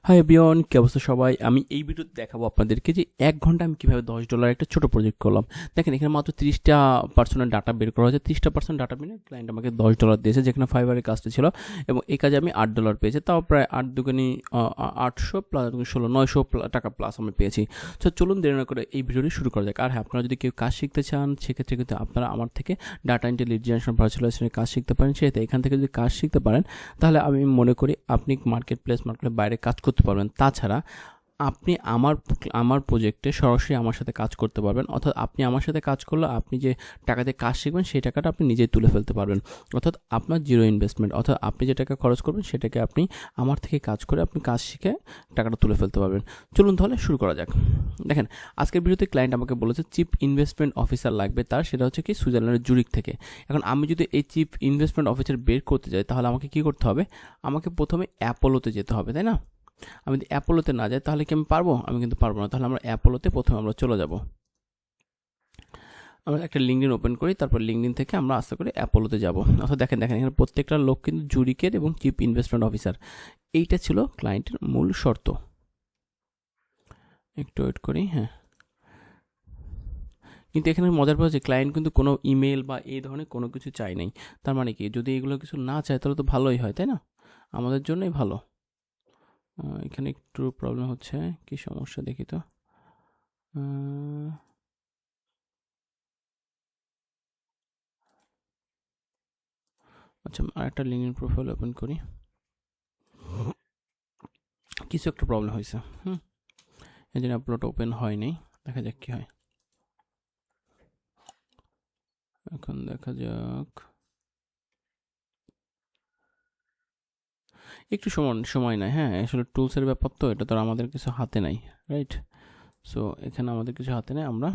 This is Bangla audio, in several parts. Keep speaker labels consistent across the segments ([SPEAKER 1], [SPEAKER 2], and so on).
[SPEAKER 1] হাই এভরিওয়ান, কি অবস্থা সবাই? আমি এই ভিডিওতে দেখাবো আপনাদেরকে যে 1 ঘন্টা আমি কীভাবে $10 একটা ছোটো প্রজেক্ট করলাম। দেখেন এখানে মাত্র 30টা পার্সনের ডাটা বের করা হয়েছে। 30% ডাটা পেলে ক্লায়েন্ট আমাকে $10 দিয়েছে, যেখানে ফাইবারের কাজটা ছিল, এবং এই কাজে আমি $8 পেয়েছি। তাও প্রায় 8 দুগুনি 800 প্লাস 16 900 টাকা প্লাস আমি পেয়েছি। তো চলুন দেরি না করে এই ভিডিওটি শুরু করা যাক। আর হ্যাঁ, আপনারা যদি কেউ কাজ শিখতে চান সেক্ষেত্রে কিন্তু আপনারা আমার থেকে ডাটা এন্ট্রি, লিড জেনারেশন, ভার্চুয়ালাইজেশনের কাজ শিখতে পারেন। সেটা এখান থেকে যদি কাজ শিখতে পারেন তাহলে আমি মনে করি আপনি মার্কেটের বাইরে কাজ করতে পারবেন। তাছাড়া আপনি আমার প্রজেক্টে সরাসরি আমার সাথে কাজ করতে পারবেন, অর্থাৎ আপনি আমার সাথে কাজ করলে আপনি যে টাকাতে কাজ শিখবেন সেই টাকাটা আপনি নিজেই তুলে ফেলতে পারবেন, অর্থাৎ আপনার জিরো ইনভেস্টমেন্ট। অর্থাৎ আপনি যে টাকা খরচ করবেন সেটাকে আপনি আমার থেকে কাজ করে আপনি কাজ শিখে টাকাটা তুলে ফেলতে পারবেন। চলুন তাহলে শুরু করা যাক। দেখেন, আজকের ভিডিওতে ক্লায়েন্ট আমাকে বলেছে চিফ ইনভেস্টমেন্ট অফিসার লাগবে তার, সেটা হচ্ছে কি সুইজারল্যান্ডের জুরিক থেকে। এখন আমি যদি এই চিফ ইনভেস্টমেন্ট অফিসার বের করতে যাই তাহলে আমাকে কী করতে হবে? আমাকে প্রথমে অ্যাপোলোতে যেতে হবে, তাই না? আমি যদি অ্যাপোলোতে না যাই তাহলে কি আমি পারবো? আমি কিন্তু পারবো না। তাহলে আমরা অ্যাপোলোতে প্রথমে আমরা চলে যাব। আমরা একটা লিঙ্কডিন ওপেন করি, তারপর লিঙ্কডিন থেকে আমরা আস্তে করে অ্যাপোলোতে যাব। অর্থাৎ দেখেন এখানে প্রত্যেকটা লোক কিন্তু জুরিকের এবং চিফ ইনভেস্টমেন্ট অফিসার। এইটা ছিল ক্লায়েন্টের মূল শর্ত। একটু ওয়েট করি। হ্যাঁ, কিন্তু এখানে মজার ব্যাপার যে ক্লায়েন্ট কিন্তু কোনো ইমেল বা এই ধরনের কোনো কিছু চাই নাই। তার মানে কি, যদি এগুলো কিছু না চায় তাহলে তো ভালোই হয়, তাই না? আমাদের জন্যই ভালো। এখানে একটু প্রবলেম হচ্ছে, কি সমস্যা দেখি তো। আচ্ছা, আরেকটা লিঙ্কডিন প্রোফাইল ওপেন করি। কিছু একটা প্রবলেম হয়েছে। এই জন্য আপলোড ওপেন হয়নি। দেখা যাক কি হয়। এখন দেখা যাক। একটু সময় নাই। হ্যাঁ, আসলে টুলসের ব্যাপার তো, এটা তো আমাদের কিছু হাতে নাই, রাইট? সো এখানে আমাদের কিছু হাতে নেই। আমরা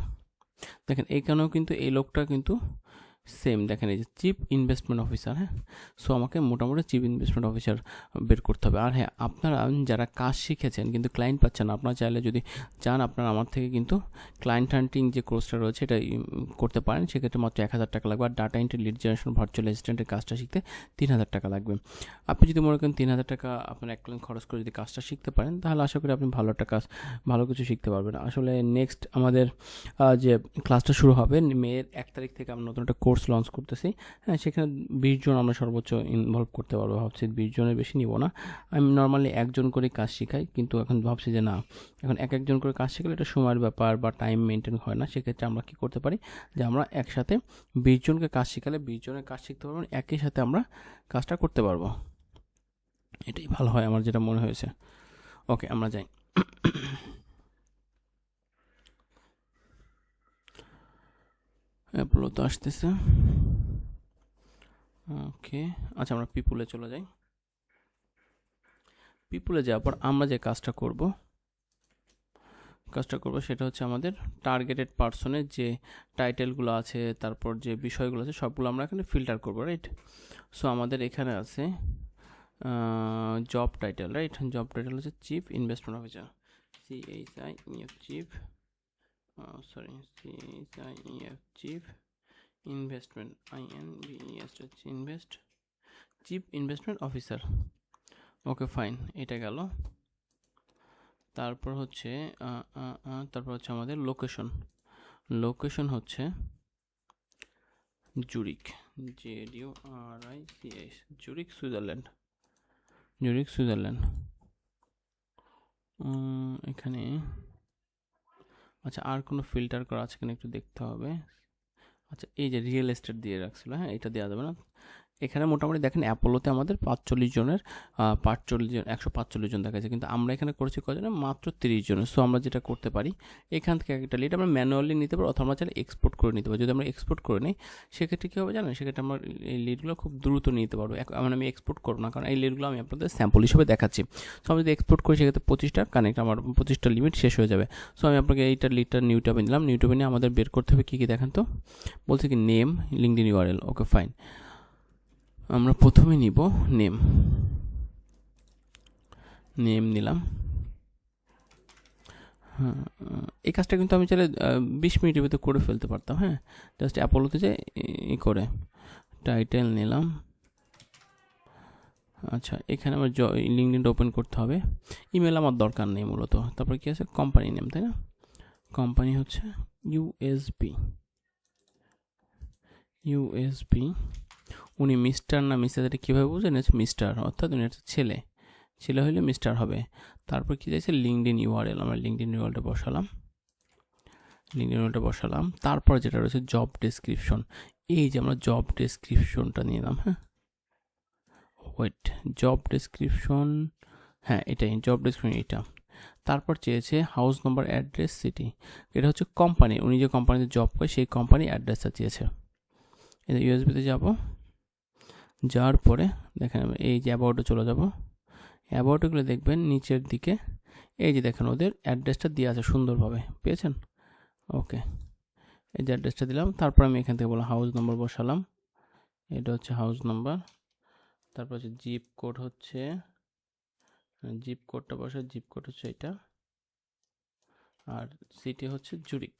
[SPEAKER 1] দেখেন এইখানেও কিন্তু এই লোকটা কিন্তু সেম, দেখেন এই যে চিফ ইনভেস্টমেন্ট অফিসার। হ্যাঁ, সো আমাকে মোটামুটি চিফ ইনভেস্টমেন্ট অফিসার বের করতে হবে। আর হ্যাঁ, আপনারা যারা কাজ শিখেছেন কিন্তু ক্লায়েন্ট পাচ্ছেন না, আপনারা চাইলে যদি চান আপনারা আমার থেকে কিন্তু ক্লায়েন্ট হান্টিং যে কোর্সটা রয়েছে এটা করতে পারেন। সেক্ষেত্রে মাত্র 1000 টাকা লাগবে। আর data entry, lead generation, virtual অ্যাসিস্ট্যান্টের কাজটা শিখতে 3000 টাকা লাগবে। আপনি যদি মনে করেন 3000 টাকা আপনার এক ক্লায়েন্ট খরচ করে যদি কাজটা শিখতে পারেন তাহলে আশা করি আপনি ভালো একটা কাজ, ভালো কিছু শিখতে পারবেন। আসলে নেক্সট আমাদের যে ক্লাসটা শুরু হবে মেয়ের 1 তারিখ থেকে আমরা নতুন একটা কোর্স লঞ্চ করতেছি। হ্যাঁ, সেখানে 20 জন আমরা সর্বোচ্চ ইনভলভ করতে পারবো। ভাবছি 20 জনের বেশি নিব না। আমি নর্মালি একজন করে কাজ শেখাই, কিন্তু এখন ভাবছি যে না, এখন একজন করে কাজ শিখলে এটা সময়ের ব্যাপার বা টাইম মেনটেন হয় না। সেক্ষেত্রে আমরা কী করতে পারি যে আমরা একসাথে 20 জনকে কাজ শেখালে 20 জনের কাজ শিখতে পারবো, একই সাথে আমরা কাজটা করতে পারবো। এটাই ভালো হয় আমার যেটা মনে হয়েছে। ওকে, আমরা যাই। অ্যাপোলো তো আসতেছে। ওকে, আচ্ছা আমরা পিপুলে চলে যাই। পিপুলে যাওয়ার পর আমরা যে কাজটা করব সেটা হচ্ছে আমাদের টার্গেটেড পার্সনের যে টাইটেলগুলো আছে, তারপর যে বিষয়গুলো আছে সবগুলো আমরা এখানে ফিল্টার করব, রাইট? সো আমাদের এখানে আছে job title, right? Job title হচ্ছে chief investment officer, CHIEF chief, CHIEF chief investment, chief investment officer. Okay fine, এটা গেল। তারপর হচ্ছে আমাদের লোকেশন হচ্ছে জুরিক, JURICH, জুরিক সুইজারল্যান্ড। এখানে আচ্ছা আর কোনো ফিল্টার করা আছে কিনা একটু দেখতে হবে। আচ্ছা, এই যে রিয়েল এস্টেট দিয়ে রাখছিল, হ্যাঁ এটা দেওয়া যাবে না। এখানে মোটামুটি দেখেন অ্যাপোলোতে আমাদের 45 জনের 145 জন দেখা যাচ্ছে, কিন্তু আমরা এখানে করেছি কজনে? মাত্র 30 জনের। সো আমরা যেটা করতে পারি, এখান থেকে একটা লিড আমরা ম্যানুয়ালি নিতে পারি, অথবা আমরা চাইলে এক্সপোর্ট করে নিতে পারি। যদি আমরা এক্সপোর্ট করে নিই সেক্ষেত্রে কী হবে জানেন? সেক্ষেত্রে আমরা এই লিডগুলো খুব দ্রুত নিতে পারবো। মানে আমি এক্সপোর্ট করবো না, কারণ এই লিডগুলো আমি আপনাদের স্যাম্পল হিসেবে দেখাচ্ছি। সো আমি যদি এক্সপোর্ট করি সেক্ষেত্রে 25টা কানেক্ট, আমার 25টা লিমিট শেষ হয়ে যাবে। সো আমি আপনাকে এইটা লিডটা নিউটুবে নিলাম। নিউটুবে নিয়ে আমাদের বের করতে হবে কী কী দেখেন তো। বলছে কি name, LinkedIn URL। Okay fine, আমরা প্রথমে নিব নেম নিলাম। হ্যাঁ, এই কাজটা কিন্তু আমি চাইলে 20 মিনিটের ভিতরে করে ফেলতে পারতাম। হ্যাঁ, জাস্ট অ্যাপোলোতে যে করে টাইটেল নিলাম। আচ্ছা, এখানে আমার লিঙ্কডইনটা ওপেন করতে হবে। ইমেল আমার দরকার নেই মূলত। তারপর কি আছে, কোম্পানি নেম, তাই না? কোম্পানি হচ্ছে ইউএসবি। উনি মিস্টার না মিস্টার, এটা কীভাবে বুঝলেন? মিস্টার, অর্থাৎ উনি একটা ছেলে হলে মিস্টার হবে। তারপর কী চাইছে, লিঙ্কডইন ইউআরএল, আমরা লিঙ্কডইন ইউআরএলটা বসালাম। তারপর যেটা রয়েছে জব ডেসক্রিপশন, এই যে আমরা জব ডেসক্রিপশনটা নিলাম। হ্যাঁ, জব ডেসক্রিপশন, হ্যাঁ এটাই জব ডেসক্রিপশন, এটা। তারপর চেয়েছে হাউস নাম্বার, অ্যাড্রেস, সিটি। এটা হচ্ছে কোম্পানি, উনি যে কোম্পানিতে জব করে সেই কোম্পানি অ্যাড্রেসটা চেয়েছে। এটা ইউএসবিতে যাব, যাওয়ার পরে দেখেন এই যে অ্যাবাউটে চলে যাব। অ্যাবাউটগুলো দেখবেন নিচের দিকে, এই যে দেখেন ওদের অ্যাড্রেসটা দেওয়া আছে সুন্দরভাবে, পেয়েছেন? ওকে, এই যে অ্যাড্রেসটা দিলাম। তারপর আমি এখান থেকে বললাম হাউস নাম্বার বসালাম, এটা হচ্ছে হাউস নাম্বার। তারপর হচ্ছে জিপ কোড, জিপ কোডটা জিপ কোড হচ্ছে এটা। আর সিটি হচ্ছে জুরিক।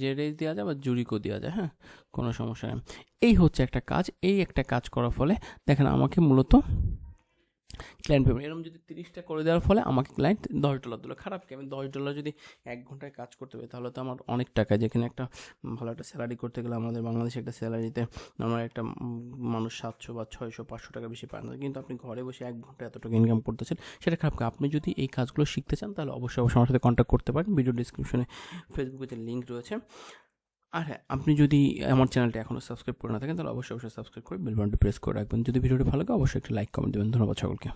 [SPEAKER 1] জেডএইচ দেওয়া যায় বা জুরিকও দেওয়া যায়, হ্যাঁ, কোনো সমস্যা নেই। এই হচ্ছে একটা কাজ। এই একটা কাজ করার ফলে দেখেন আমাকে মূলত ক্লায়েন্ট পেমেন্ট এরকম যদি 30টা করে দেওয়ার ফলে আমাকে ক্লায়েন্ট $10 দিল। খারাপ কি, আমি $10 যদি 1 ঘন্টায় কাজ করতে পারি তাহলে তো আমার অনেক টাকা। যেখানে একটা ভালো একটা স্যালারি করতে গেলে আমাদের বাংলাদেশে একটা স্যালারিতে আমার একটা মানুষ 700 বা 600 500 টাকা বেশি পায় না, কিন্তু আপনি ঘরে বসে 1 ঘন্টায় এত টাকা ইনকাম করতেছেন, সেটা খারাপ কি। আপনি যদি এই কাজগুলো শিখতে চান তাহলে অবশ্যই আমার সাথে কন্ট্যাক্ট করতে পারেন। ভিডিও ডিসক্রিপশনে ফেসবুকে যে লিঙ্ক রয়েছে। আর হ্যাঁ, আপনি যদি আমার চ্যানেলটা এখনও সাবস্ক্রাইব করে না থাকেন তাহলে অবশ্যই সাবস্ক্রাইব করে বেল বাটনটি প্রেস করে রাখবেন। যদি ভিডিওটি ভালো লাগে অবশ্যই একটা লাইক কমেন্ট দেবেন। ধন্যবাদ সকলকে।